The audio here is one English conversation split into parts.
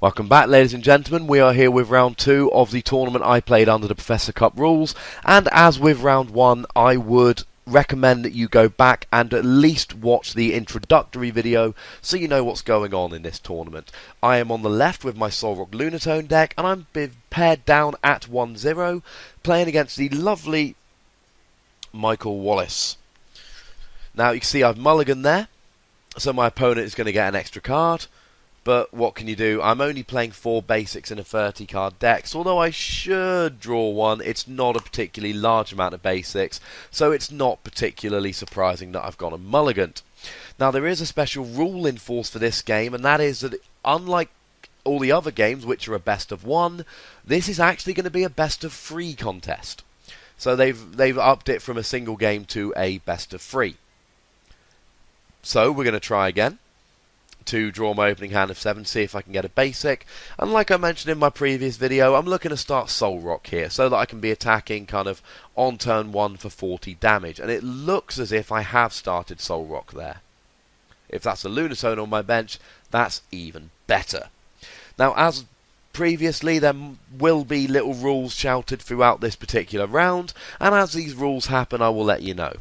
Welcome back, ladies and gentlemen. We are here with round 2 of the tournament I played under the Professor Cup rules, and as with round 1, I would recommend that you go back and at least watch the introductory video so you know what's going on in this tournament. I am on the left with my Solrock Lunatone deck, and I'm paired down at 1-0, playing against the lovely Michael Wallace. Now you can see I've mulliganed there, so my opponent is going to get an extra card. But what can you do? I'm only playing 4 basics in a 30 card deck, so although I should draw one, it's not a particularly large amount of basics, so it's not particularly surprising that I've gone a mulligan. Now there is a special rule in force for this game, and that is that unlike all the other games, which are a best of 1, this is actually going to be a best of 3 contest. So they've upped it from a single game to a best of 3. So we're going to try again to draw my opening hand of 7, see if I can get a basic. And like I mentioned in my previous video, I'm looking to start Solrock here so that I can be attacking kind of on turn 1 for 40 damage. And it looks as if I have started Solrock there. If that's a Lunatone on my bench, that's even better. Now, as previously, there will be little rules shouted throughout this particular round, and as these rules happen, I will let you know.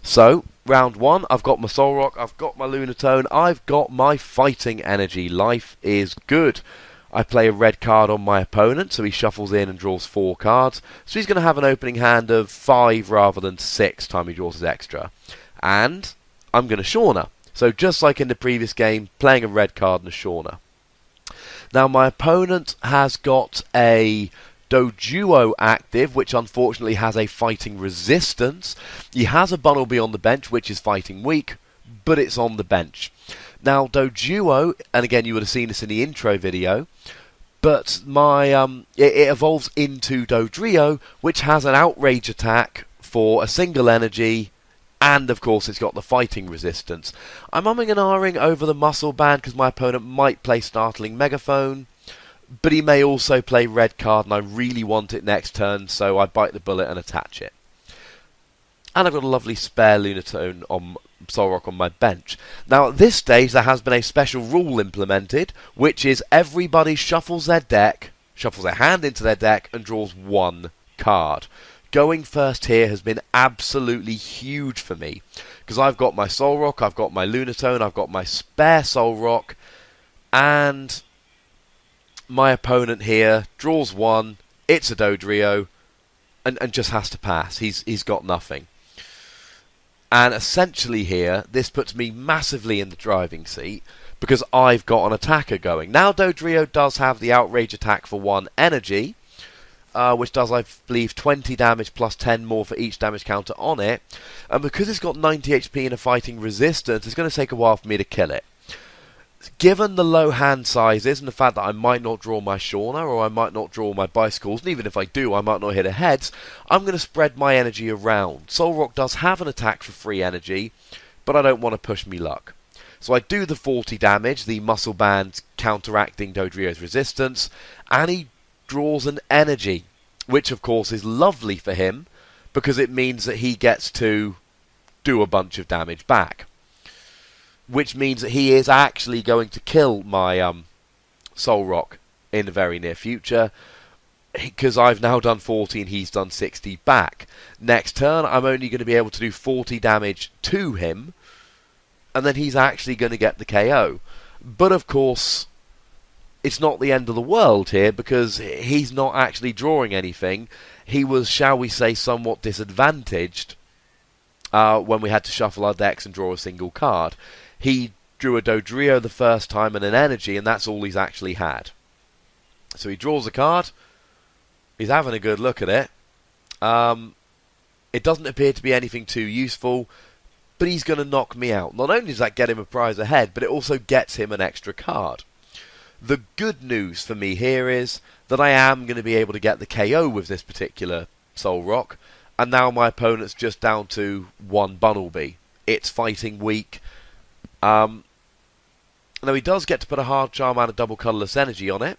So, round 1, I've got my Solrock, I've got my Lunatone, I've got my fighting energy. Life is good. I play a red card on my opponent, so he shuffles in and draws 4 cards. So he's going to have an opening hand of 5 rather than 6 time he draws his extra. And I'm going to Shauna. So just like in the previous game, playing a red card and a Shauna. Now my opponent has got a Dodrio active, which unfortunately has a fighting resistance. He has a Bunnelby on the bench, which is fighting weak, but it's on the bench. Now Dodrio, and again you would have seen this in the intro video, but it evolves into Dodrio, which has an outrage attack for a single energy, and of course it's got the fighting resistance. I'm umming and ahhing over the muscle band because my opponent might play Startling Megaphone, but he may also play red card, and I really want it next turn, so I bite the bullet and attach it. And I've got a lovely spare Lunatone on Solrock on my bench. Now at this stage there has been a special rule implemented, which is everybody shuffles their hand into their deck and draws 1 card. Going first here has been absolutely huge for me, because I've got my Solrock, I've got my Lunatone, I've got my spare Solrock, and my opponent here draws 1, it's a Dodrio, and just has to pass. He's got nothing. And essentially here, this puts me massively in the driving seat, because I've got an attacker going. Now Dodrio does have the outrage attack for 1 energy, which does, I believe, 20 damage plus 10 more for each damage counter on it. And because it's got 90 HP and a fighting resistance, it's going to take a while for me to kill it. Given the low hand sizes and the fact that I might not draw my Shauna or I might not draw my bicycles, and even if I do I might not hit a heads, I'm going to spread my energy around. Solrock does have an attack for 3 energy, but I don't want to push me luck. So I do the 40 damage, the muscle band counteracting Dodrio's resistance, and he draws an energy, which of course is lovely for him because it means that he gets to do a bunch of damage back. Which means that he is actually going to kill my Solrock in the very near future, because I've now done 40 and he's done 60 back. Next turn I'm only going to be able to do 40 damage to him, and then he's actually going to get the KO. But of course, it's not the end of the world here, because he's not actually drawing anything. He was, shall we say, somewhat disadvantaged when we had to shuffle our decks and draw a single card. He drew a Dodrio the first time and an energy, and that's all he's actually had. So he draws a card. He's having a good look at it. It doesn't appear to be anything too useful, but he's going to knock me out. Not only does that get him a prize ahead, but it also gets him an extra card. The good news for me here is that I am going to be able to get the KO with this particular Solrock, and now my opponent's just down to 1 Bunnelby. It's fighting weak. Now he does get to put a hard charm and a double colourless energy on it,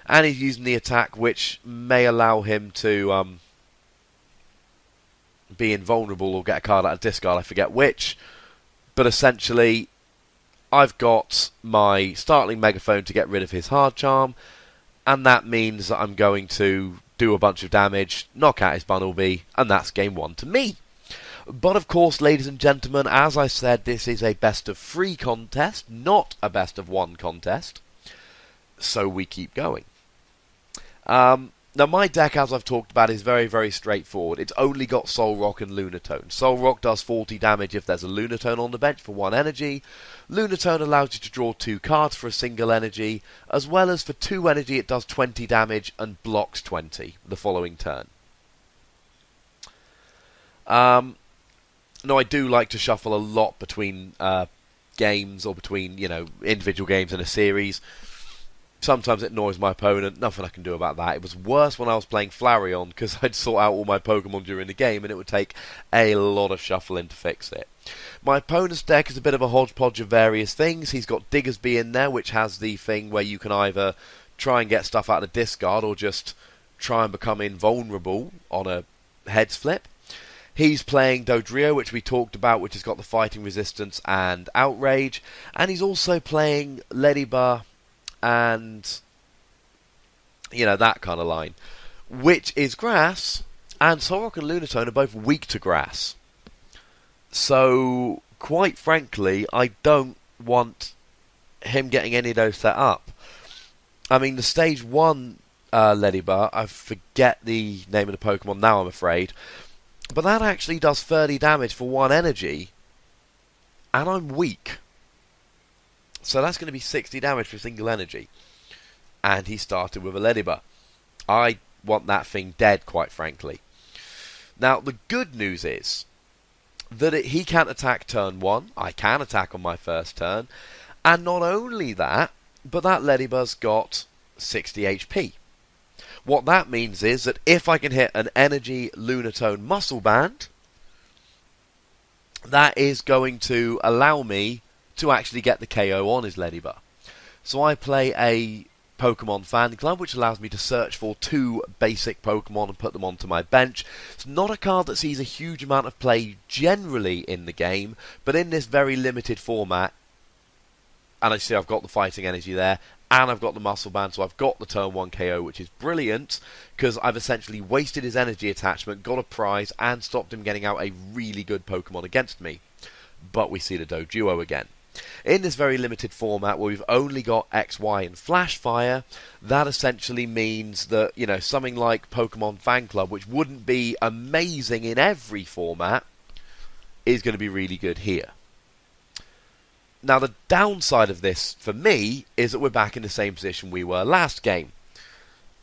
and he's using the attack which may allow him to be invulnerable or get a card out of discard, I forget which, but essentially I've got my startling megaphone to get rid of his hard charm, and that means that I'm going to do a bunch of damage, knock out his Bunnelby, and that's game 1 to me. But of course, ladies and gentlemen, as I said, this is a best of 3 contest, not a best of 1 contest. So we keep going. Now my deck, as I've talked about, is very, very straightforward. It's only got Solrock and Lunatone. Solrock does 40 damage if there's a Lunatone on the bench for 1 energy. Lunatone allows you to draw 2 cards for a single energy, as well as for 2 energy it does 20 damage and blocks 20 the following turn. Now I do like to shuffle a lot between games, or between, individual games in a series. Sometimes it annoys my opponent, nothing I can do about that. It was worse when I was playing Flareon, because I'd sort out all my Pokemon during the game, and it would take a lot of shuffling to fix it. My opponent's deck is a bit of a hodgepodge of various things. He's got Diggersby in there, which has the thing where you can either try and get stuff out of discard, or just try and become invulnerable on a heads flip. He's playing Dodrio, which we talked about, which has got the fighting resistance and outrage. And he's also playing Leddybar and, that kind of line, which is grass, and Solrock and Lunatone are both weak to grass. So, quite frankly, I don't want him getting any of those set up. I mean, the stage 1 Leddybar, I forget the name of the Pokemon now, I'm afraid, but that actually does 30 damage for 1 energy, and I'm weak. So that's going to be 60 damage for a single energy. And he started with a Leddybar. I want that thing dead, quite frankly. Now, the good news is that he can't attack turn 1. I can attack on my first turn. And not only that, but that Leddybar's got 60 HP. What that means is that if I can hit an Energy Lunatone Muscle Band, that is going to allow me to actually get the KO on his Leddybar. So I play a Pokemon Fan Club, which allows me to search for 2 basic Pokemon and put them onto my bench. It's not a card that sees a huge amount of play generally in the game, but in this very limited format, and I see I've got the fighting energy there, and I've got the Muscle Band, so I've got the turn 1 KO, which is brilliant, because I've essentially wasted his energy attachment, got a prize, and stopped him getting out a really good Pokemon against me. But we see the Dodrio again. In this very limited format where we've only got X, Y, and Flash Fire, that essentially means that, something like Pokemon Fan Club, which wouldn't be amazing in every format, is going to be really good here. Now, the downside of this, for me, is that we're back in the same position we were last game.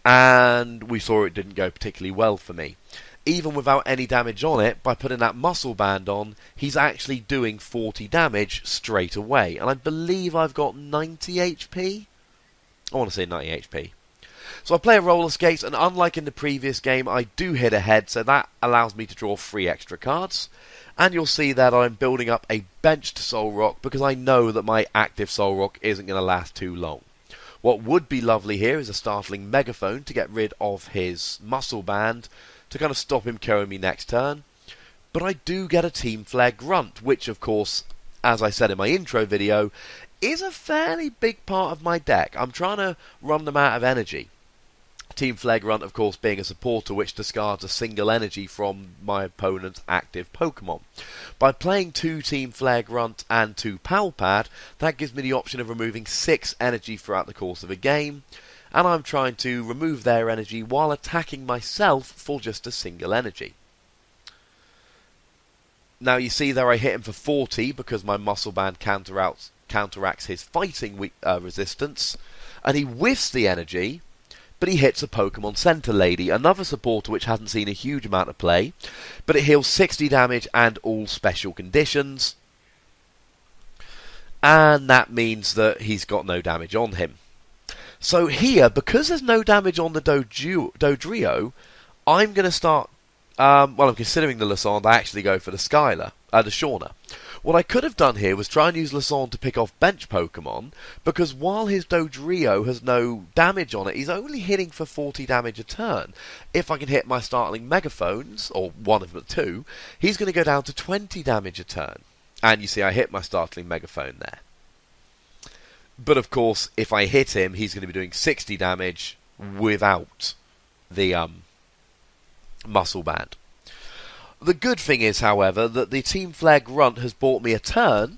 And we saw it didn't go particularly well for me. Even without any damage on it, by putting that Muscle Band on, he's actually doing 40 damage straight away. And I believe I've got 90 HP? I want to say 90 HP. So I play a Roller Skates, and unlike in the previous game, I do hit ahead, so that allows me to draw 3 extra cards. And you'll see that I'm building up a benched Solrock, because I know that my active Solrock isn't going to last too long. What would be lovely here is a startling Megaphone to get rid of his Muscle Band, to kind of stop him KOing me next turn. But I do get a Team Flare Grunt, which of course, as I said in my intro video, is a fairly big part of my deck. I'm trying to run them out of energy. Team Flare Grunt, of course, being a supporter which discards a single energy from my opponent's active Pokemon. By playing 2 Team Flare Grunt and 2 Pal Pad, that gives me the option of removing 6 energy throughout the course of a game, and I'm trying to remove their energy while attacking myself for just a single energy. Now you see there I hit him for 40 because my Muscle Band counteracts his fighting resistance, and he whiffs the energy, but he hits a Pokemon Center Lady, another supporter which hasn't seen a huge amount of play, but it heals 60 damage and all special conditions, and that means that he's got no damage on him. So here, because there's no damage on the Dodrio, I'm going to start, I'm considering the Lassonde, I actually go for the Shauna. What I could have done here was try and use Lassonde to pick off bench Pokemon, because while his Dodrio has no damage on it, he's only hitting for 40 damage a turn. If I can hit my startling Megaphones, or one of the 2, he's going to go down to 20 damage a turn. And you see I hit my startling Megaphone there. But of course, if I hit him, he's going to be doing 60 damage without the muscle band. The good thing is, however, that the Team Flare Grunt has bought me a turn,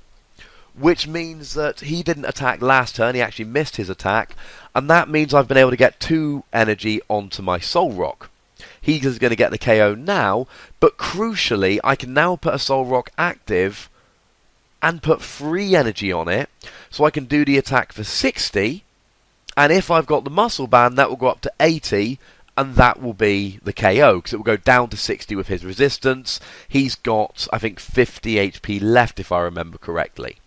which means that he didn't attack last turn, he actually missed his attack, and that means I've been able to get 2 energy onto my Solrock. He's going to get the KO now, but crucially, I can now put a Solrock active and put 3 energy on it, so I can do the attack for 60, and if I've got the muscle band, that will go up to 80, and that will be the KO, because it will go down to 60 with his resistance. He's got, I think, 50 HP left, if I remember correctly.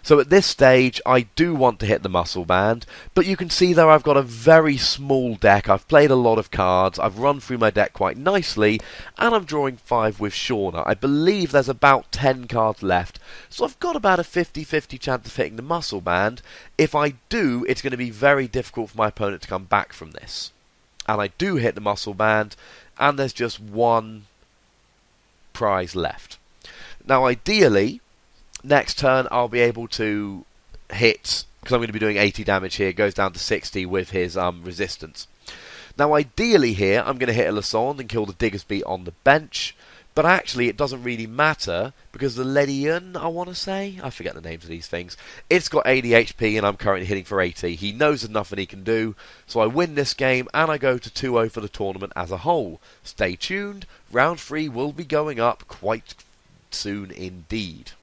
So at this stage, I do want to hit the muscle band, but you can see there I've got a very small deck. I've played a lot of cards, I've run through my deck quite nicely, and I'm drawing 5 with Shauna. I believe there's about 10 cards left, so I've got about a 50-50 chance of hitting the muscle band. If I do, it's going to be very difficult for my opponent to come back from this. And I do hit the muscle band, and there's just 1 prize left. Now ideally, next turn I'll be able to hit, because I'm going to be doing 80 damage here, goes down to 60 with his resistance. Now ideally here I'm going to hit a Lassonde and kill the Digger's Beat on the bench, but actually it doesn't really matter, because the Ledian, I want to say, I forget the names of these things, it's got 80 HP and I'm currently hitting for 80. He knows there's nothing he can do, so I win this game and I go to 2-0 for the tournament as a whole. Stay tuned, round 3 will be going up quite soon indeed.